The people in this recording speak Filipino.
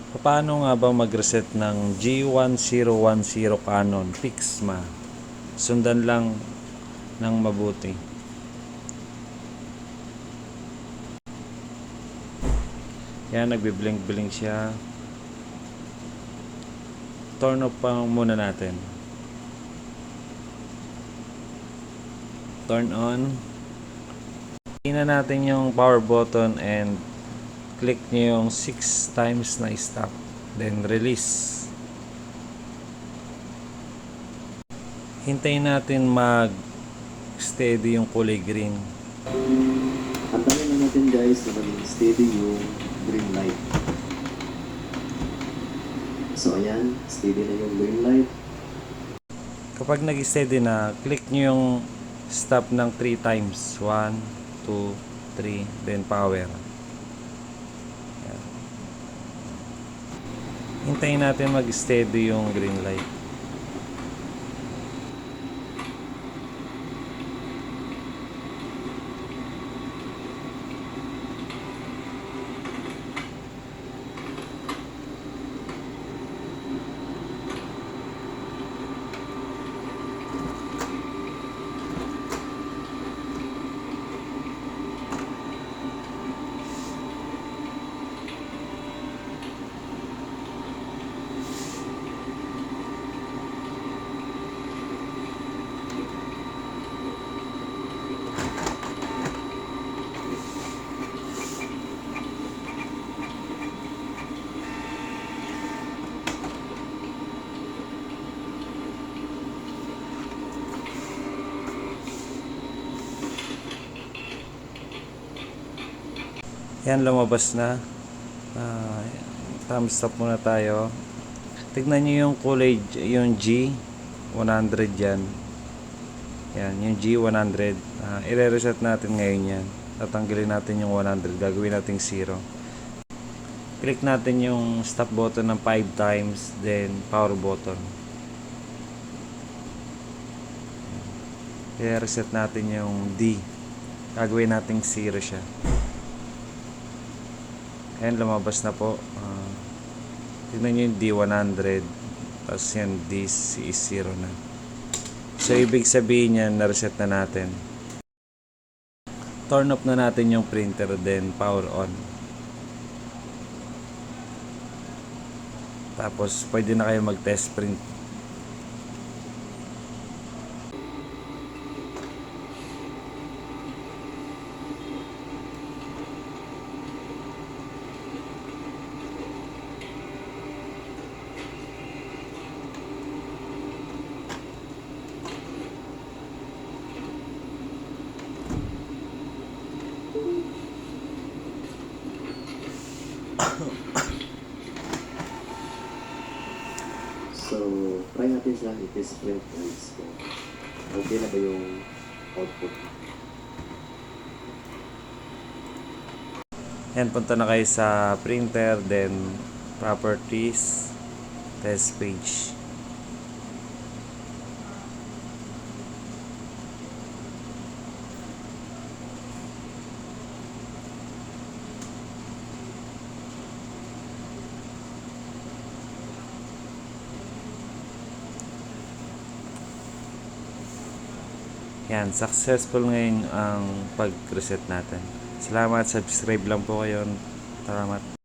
Paano nga ba mag-reset ng G1010 Canon Pixma? Sundan lang ng mabuti. Yan, nagbiblink-blink siya. Turn off pa muna natin. Turn on. Tingnan natin yung power button and click nyo yung 6 times na stop. Then release. Hintayin natin mag-steady yung kulay green. Antayin na natin guys na maging steady yung green light. So ayan, steady na yung green light. Kapag nag-steady na, click nyo yung stop ng 3 times. 1, 2, 3, then power. Ayan. Hintayin natin mag-steady yung green light. Yan, lumabas na. Thumbs up muna tayo. Tignan nyo yung kulay, yung G100 yan. Yan, yung G100. I-reset natin ngayon yan. Tatanggalin natin yung 100. Gagawin natin 0. Click natin yung stop button ng 5 times. Then power button. I-reset natin yung D. Gagawin natin 0 siya. Ayan, lumabas na po. Tignan nyo yung D100. Tapos yan, D is 0 na. So, ibig sabihin yan, na-reset na natin. Turn off na natin yung printer, then power on. Tapos, pwede na kayo mag-test print. So, try natin siya i-test print guys. Okay na ba yung output? Yan, punta na kayo sa printer, then properties, test page. Yan, successful ngayon ang pag-reset natin. Salamat, subscribe lang po kayo. Salamat.